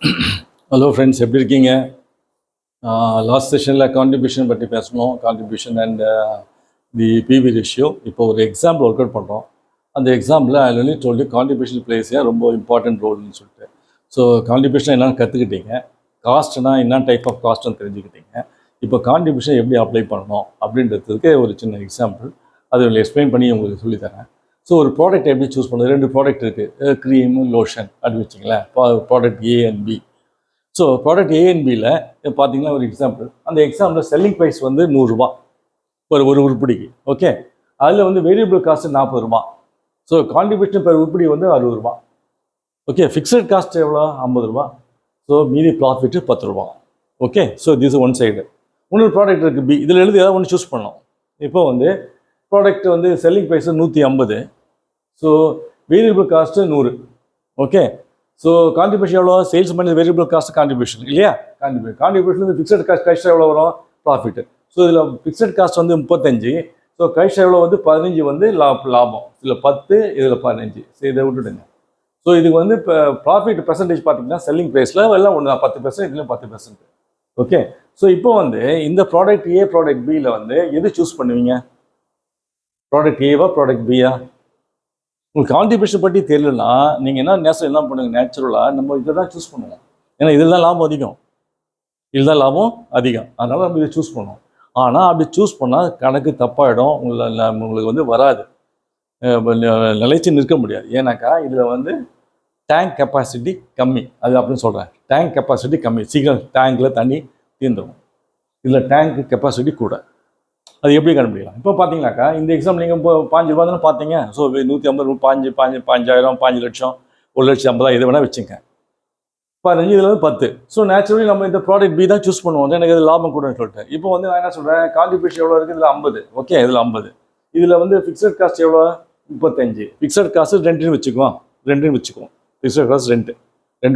Hello friends, எப்படி இருக்கீங்க? Last செஷனில் கான்ட்ரிபியூஷன் பற்றி பேசணும். Contribution and the PV ratio. இப்போ ஒரு எக்ஸாம்பிள் ஒர்க் அவுட் பண்ணுறோம். அந்த எக்ஸாம்பிளில் I only told contribution plays ரொம்ப இம்பார்ட்டன்ட் ரோல்னு சொல்லிட்டு. ஸோ கான்ட்ரிபியூஷன் என்னென்னு கற்றுக்கிட்டீங்க, காஸ்ட்னா என்ன டைப் ஆஃப் காஸ்ட்னு தெரிஞ்சுக்கிட்டீங்க. இப்போ கான்ட்ரிபியூஷன் எப்படி அப்ளை பண்ணணும் அப்படின்றதுக்கு ஒரு சின்ன எக்ஸாம்பிள் அதை எக்ஸ்பிளைன் பண்ணி உங்களுக்கு சொல்லித்தரேன். ஸோ ஒரு ப்ராடக்ட் எப்படி சூஸ் பண்ணுறது? 2 ப்ராடக்ட் இருக்குது, க்ரீமு, லோஷன் அப்படின்னு வச்சிங்களேன். Product A and B. So product ஏஎன்பியில் பார்த்தீங்கன்னா ஒரு எக்ஸாம்பிள், அந்த எக்ஸாம்பிளில் செல்லிங் ப்ரைஸ் வந்து 100 ரூபா ஒரு உருப்படிக்கு. ஓகே, அதில் வந்து வேரியபிள் காஸ்ட்டு 40 ரூபா. ஸோ கான்ட்ரிபியூஷன் பெர் உருப்படி வந்து 60 ரூபா. ஓகே, ஃபிக்ஸட் காஸ்ட் எவ்வளோ? 50 ரூபா. ஸோ மீதி ப்ராஃபிட்டு 10 ரூபா. Okay, so this one side. இன்னொரு ப்ராடக்ட் இருக்குது பி. இதில் எழுதி ஏதாவது ஒன்று சூஸ் பண்ணோம். இப்போ வந்து ப்ராடக்ட் வந்து selling price 150. So variable cost 100. Okay, so contribution எவ்வளோ? சேல்ஸ் பண்ணி வேரியபிள் காஸ்ட் கான்ட்ரிபியூஷன் இல்லையா? கான்ட்ரிபியூஷன் வந்து ஃபிக்ஸட் காஸ்ட் கஷ்டம் எவ்வளோ வரும்? ப்ராஃபிட். ஸோ இதில் ஃபிக்ஸட் காஸ்ட் வந்து 35. ஸோ கஷ்டம் எவ்வளோ வந்து 15 வந்து லாபம். இதில் 10, இதில் 15. ஸோ இதை விட்டுடுங்க. ஸோ இதுக்கு வந்து இப்போ ப்ராஃபிட் பெர்சன்டேஜ் பார்த்தீங்கன்னா செல்லிங் ப்ரைஸில் எல்லாம் ஒன்று 10%, இதுலேயும் 10%. ஓகே, ஸோ இப்போ வந்து இந்த ப்ராடக்ட் ஏ ப்ராடக்ட் பியில் வந்து எது சூஸ் பண்ணுவீங்க? ப்ராடக்ட் ஏவா ப்ராடக்ட் பியா? உங்களுக்கு கான்ட்ரிபியூஷன் பற்றி தெரியலன்னா நீங்கள் என்ன பண்ணுங்க, நேச்சுரலாக நம்ம இதை தான் சூஸ் பண்ணுவோம். ஏன்னா இதில் தான் லாபம் அதிகம், இதுதான் லாபம் அதிகம். அதனால் நம்ம இதை சூஸ் பண்ணுவோம். ஆனால் அப்படி சூஸ் பண்ணால் கணக்கு தப்பாயிடும். உங்களுக்கு வந்து வராது, நிலைச்சு நிற்க முடியாது. ஏன்னாக்கா இதில் வந்து டேங்க் கெப்பாசிட்டி கம்மி, அது அப்படின்னு சொல்கிறேன். டேங்க் கெப்பாசிட்டி கம்மி, சீக்கிரம் டேங்கில் தண்ணி தீர்ந்துடும். இதில் டேங்க் கெப்பாசிட்டி கூட. அது எப்படி கண்டுபிடிக்கலாம்? இப்போ பார்த்தீங்கன்னாக்கா இந்த எக்ஸாம் நீங்கள் இப்போ 5 ரூபா தானே பார்த்தீங்க. ஸோ 150, 5,000, 5 லட்சம், 1,50,000 இதை வேணால் வச்சுங்க. 15, இதில் வந்து 10. ஸோ நேச்சுரலி நம்ம இந்த ப்ராடக்ட் பி தான் சூஸ் பண்ணுவோம். எனக்கு இது லாபம் கூடன்னு சொல்லிட்டு. இப்போ வந்து நான் என்ன சொல்கிறேன், கான்ட்ரிபியூஷன் எவ்வளோ இருக்குது? இதில் 50. ஓகே, இதில் 50. இதில் வந்து ஃபிக்ஸட் காஸ்ட் எவ்வளோ? 35. ஃபிக்ஸட் காஸ்ட் ரெண்டுன்னு வச்சுக்குவோம். ஃபிக்ஸட் காஸ்ட் ரெண்டு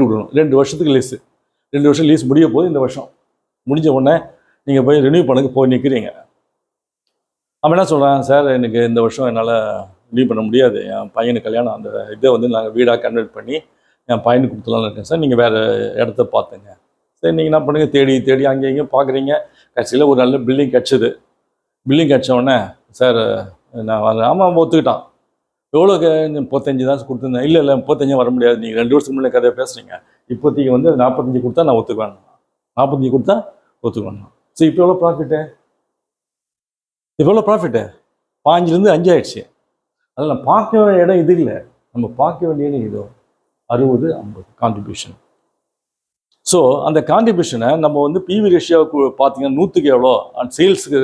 விடணும். 2 வருஷத்துக்கு லீஸு. 2 வருஷம் லீஸ் முடிய போது. இந்த வருஷம் முடிஞ்ச உடனே நீங்கள் போய் ரினியூ பண்ணுங்க போய் நிற்கிறீங்க. அவன் என்ன சொல்கிறான், சார் எனக்கு இந்த வருஷம் என்னால் ரினியூ பண்ண முடியாது, என் பையனுக்கு கல்யாணம், அந்த இதை வந்து நாங்கள் வீடாக கன்வெர்ட் பண்ணி என் பையனுக்கு கொடுத்துலான்னு இருக்கேன் சார், நீங்கள் வேறு இடத்த பார்த்துங்க. சரி, நீங்கள் என்ன பண்ணுங்கள், தேடி அங்கே இங்கேயும் பார்க்குறீங்க. கடைசியில் ஒரு நல்ல பில்டிங் கிடச்சிது. பில்டிங் கிடச்சோடனே சார் நான் வரேன். ஆமாம், ஒத்துக்கிட்டான். எவ்வளோ 35 தான் கொடுத்துருந்தேன். இல்லை 35 வர முடியாது, நீங்கள் 2 வருஷத்துக்கு முன்னாடி கதையை பேசுகிறீங்க. இப்போதைக்கு வந்து 45 கொடுத்தா நான் ஒத்துக்குவேன். 45 கொடுத்தா ஒத்துக்குவேன். ஸோ இப்போ எவ்வளோ ப்ராஃபிட்டு? 5லேருந்து 5 ஆயிடுச்சு. அதில் நான் பார்க்க வேண்டிய இடம் இது இல்லை, நம்ம பார்க்க வேண்டியது இதோ 60, 50 கான்ட்ரிபியூஷன். ஸோ அந்த கான்ட்ரிபியூஷனை நம்ம வந்து பிவி ரேஷியோவுக்கு பார்த்தீங்கன்னா 100க்கு எவ்வளோ, அண்ட் சேல்ஸுக்கு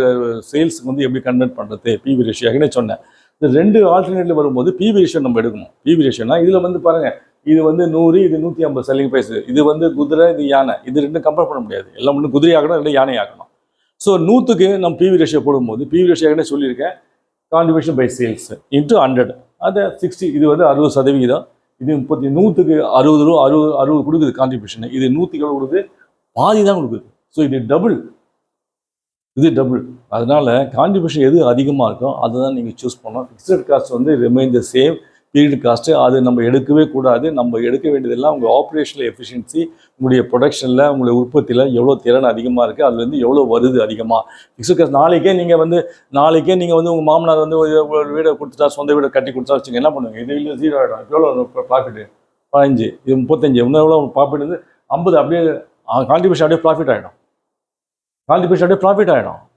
வந்து எப்படி கன்வெர்ட் பண்ணுறது பிவி ரேஷியோன்னு சொன்னேன். இந்த 2 ஆல்டர்னேட்டிவ் வரும்போது பிவி ரேஷியோ நம்ம எடுக்கணும். பிவி ரேஷியோனா இதில் வந்து பாருங்கள், இது வந்து 100, இது 150 செல்லிங் ப்ரைஸ். இது வந்து குதிரை, இது யானை. இது 2 கம்பேர் பண்ண முடியாது. எல்லாம் ஒன்று குதிரை ஆகணும், 2 யானை ஆகணும். ஸோ 100க்கு நம்ம பிவி ரேஷியோ போடும்போது, பிவி ரேஷியோ என்ன சொல்லியிருக்கேன், கான்ட்ரிபியூஷன் பை சேல்ஸ் இன்ட்டு 100. அது 60. இது வந்து 60%. இது 100க்கு 60 கொடுக்குது கான்ட்ரிபியூஷன். இது 100க்கு எவ்வளோ கொடுக்குது? பாதி தான் கொடுக்குது. ஸோ இது டபுள். அதனால கான்ட்ரிபியூஷன் எது அதிகமாக இருக்கோ அதை தான் நீங்கள் சூஸ் பண்ணணும். ஃபிக்ஸட் காஸ்ட் வந்து remain the same. Period cost அது நம்ம எடுக்கவே கூடாது. நம்ம எடுக்க வேண்டியதெல்லாம் உங்கள் ஆப்ரேஷனல் எஃபிஷியன்சி, உங்களுடைய ப்ரொடக்ஷனில், உங்களுடைய உற்பத்தியில் எவ்வளோ திறன் அதிகமாக இருக்குது, அதுலேருந்து எவ்வளோ வருது அதிகமாக. ஃபிக்ஸட் காஸ்ட் நாளைக்கே நீங்கள் வந்து உங்கள் மாமனார் வந்து ஒரு வீடை கொடுத்துட்டா, சொந்த வீடை கட்டி கொடுத்தா வச்சுங்க, என்ன பண்ணுங்க, இது இல்லை 0 ஆகிடும். எவ்வளோ ப்ராஃபிட்டு? 15, இது 35, இன்னும் எவ்வளோ ப்ராஃபிட் வந்து 50. அப்படியே கான்ட்ரிபியூஷன் அப்படியே ப்ராஃபிட் ஆகிடும்.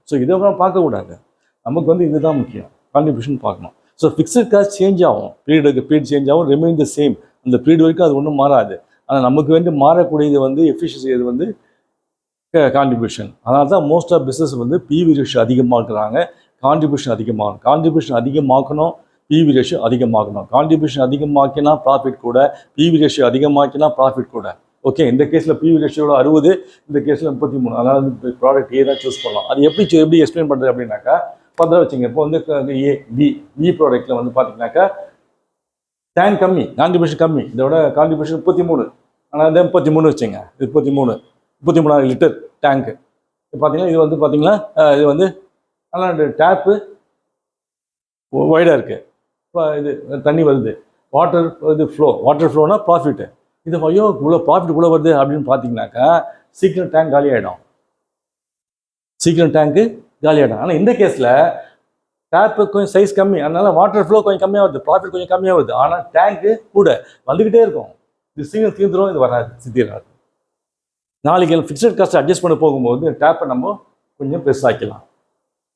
ஸோ இதை பார்க்கக்கூடாது. நமக்கு வந்து இதுதான் முக்கியம், கான்ட்ரிபியூஷன் பார்க்கணும். ஸோ ஃபிக்ஸட் காஸ்ட் சேஞ்ச் ஆகும், பீரியட் சேஞ்ச் ஆகும், ரிமைன் த சேம். அந்த பீரியட் வரைக்கும் அது ஒன்றும் மாறாது. ஆனால் நமக்கு வந்து மாறக்கூடியது வந்து எஃபிஷியன்சி, இது வந்து கான்ட்ரிபியூஷன். அதனால தான் மோஸ்ட் ஆஃப் பிஸ்னஸ் வந்து பிவி ரேஷியோ அதிகமாக்குறாங்க. கான்ட்ரிபியூஷன் அதிகமாக்கணும், பிவி ரேஷியோ அதிகமாக்கணும். கான்ட்ரிபியூஷன் அதிகமாக்கினா ப்ராஃபிட் கூட, பிவி ரேஷியோ அதிகமாக்கினா ப்ராஃபிட் கூட. ஓகே, இந்த கேஸில் பிவி ரேஷியோட 60, இந்த கேஸில் 33. அதனால் வந்து ப்ராடக்ட் ஏ தான் சூஸ் பண்ணலாம். அது எப்படி எக்ஸ்பிளைன் பண்ணுறது அப்படின்னாக்கா, பார்த்தா வச்சுங்க. இப்போ வந்து பி ப்ராடக்ட்டில் வந்து பார்த்தீங்கன்னாக்கா டேங்க் கம்மி, கான்ட்ரிபியூஷன் கம்மி. இதோட கான்ட்ரிபியூஷன் 33. ஆனால் இந்த 33 வச்சுங்க. இது 33,000 லிட்டர் டேங்க்கு. பார்த்தீங்கன்னா இது வந்து பார்த்தீங்கன்னா இது வந்து நல்லா டேப்பு வைடாக இருக்குது. இது தண்ணி வருது, வாட்டர் ஃப்ளோனா ப்ராஃபிட்டு. இது ஐயோ இவ்வளோ ப்ராஃபிட் இவ்வளோ வருது அப்படின்னு பார்த்தீங்கன்னாக்கா சீக்கிரம் டேங்க் காலி ஆகிடும். ஆனால் இந்த கேஸில் டேப்பு கொஞ்சம் சைஸ் கம்மி, அதனால வாட்டர் ஃப்ளோ கொஞ்சம் கம்மியாகுது, ப்ராஃபிட் கொஞ்சம் கம்மியாகுது. ஆனால் டேங்க்கு கூட வந்துக்கிட்டே இருக்கும். இது சீக்கிரம் தீர்ந்துடும், இது வராது, சித்திராது. நாளைக்கு ஃபிக்ஸட் காஸ்ட்டை அட்ஜஸ்ட் பண்ண போகும்போது டேப்பை நம்ம கொஞ்சம் பெருசாக்கலாம்.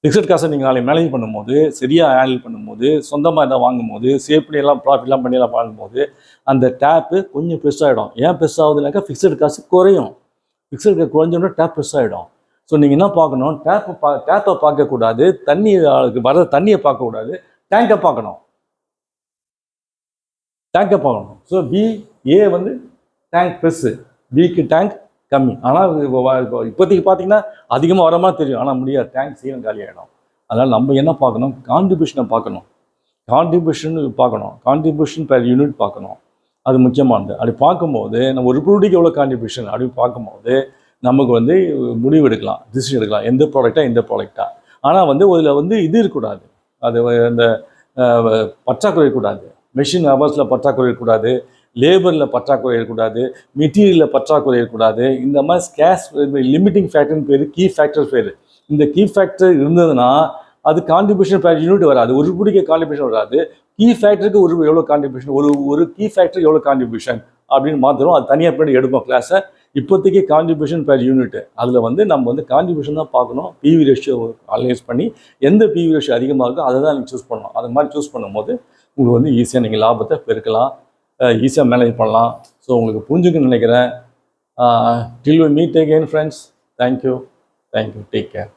ஃபிக்ஸட் காஸ்ட்டை நீங்கள் நாளைக்கு மேனேஜ் பண்ணும்போது, சரியாக ஹேண்டில் பண்ணும்போது, சொந்தமாக எதாவது வாங்கும்போது, சேவ் பண்ணியெல்லாம் ப்ராஃபிட்லாம் பண்ணியெல்லாம் வாங்கும்போது அந்த டேப்பு கொஞ்சம் பெருசாகிடும். ஏன் பெருசாகுதுனாக்கா ஃபிக்ஸட் காசு குறையும். ஃபிக்ஸட் காசு குறைஞ்சோன்னா டேப் பெருசாகிடும். ஸோ நீங்கள் என்ன பார்க்கணும், டேப்பை பார்க்கக்கூடாது, வர தண்ணியை பார்க்கக்கூடாது, டேங்கை பார்க்கணும். ஸோ ஏ வந்து டேங்க் பெருசு, பிக்கு டேங்க் கம்மி. ஆனால் இப்போதைக்கு பார்த்தீங்கன்னா அதிகமாக வர மாதிரி தெரியும், ஆனால் முடியாது, டேங்க் சீக்கிரம் காலி ஆகிடும். அதனால் நம்ம என்ன பார்க்கணும், கான்ட்ரிபியூஷனை பார்க்கணும். கான்ட்ரிபியூஷன் பெர் யூனிட் பார்க்கணும். அது முக்கியமானது. அப்படி பார்க்கும்போது நம்ம ஒரு ப்ராடக்ட் எவ்வளோ கான்ட்ரிபியூஷன் அப்படின்னு பார்க்கும்போது நமக்கு வந்து முடிவு எடுக்கலாம், டிசிஷன் எடுக்கலாம், எந்த ப்ராடக்டா. ஆனால் வந்து அதில் இது இருக்கக்கூடாது, அது அந்த பற்றாக்குறை இருக்கக்கூடாது. மெஷின் ஹவர்ஸில் பற்றாக்குறை இருக்கக்கூடாது, லேபரில் பற்றாக்குறை இருக்கக்கூடாது, மெட்டீரியலில் பற்றாக்குறை இருக்கக்கூடாது. இந்த மாதிரி ஸ்கேஸ் லிமிட்டிங் ஃபேக்டர்னு பேர், கீ ஃபேக்டர் பேர். இந்த கீ ஃபேக்டர் இருந்ததுன்னா அது கான்ட்ரிபியூஷன் பெர் யூனிட் வராது, ஒரு ரூபாய்க்கு கான்ட்ரிபியூஷன் வராது. கீ ஃபேக்டருக்கு எவ்வளோ கான்ட்ரிபியூஷன், ஒரு கீ ஃபேக்டருக்கு எவ்வளோ கான்ட்ரிபியூஷன் அப்படின்னு மாத்திரம் அது தனியாக பின்னாடி எடுப்போம் கிளாஸை. இப்போதைக்கு கான்ட்ரிபியூஷன் பெர் யூனிட், அதில் வந்து நம்ம வந்து கான்ட்ரிபியூஷன் தான் பார்க்கணும். பிவி ரேஷியோ அனலைஸ் பண்ணி எந்த பிவி ரேஷியோ அதிகமாக இருக்கோ அதை தான் நீங்கள் சூஸ் பண்ணணும். அது மாதிரி சூஸ் பண்ணும்போது உங்களுக்கு வந்து ஈஸியாக நீங்கள் லாபத்தை பெருக்கலாம், ஈஸியாக மேனேஜ் பண்ணலாம். ஸோ உங்களுக்கு புரிஞ்சுக்குன்னு நினைக்கிறேன். Till we meet again friends. Thank you, take care.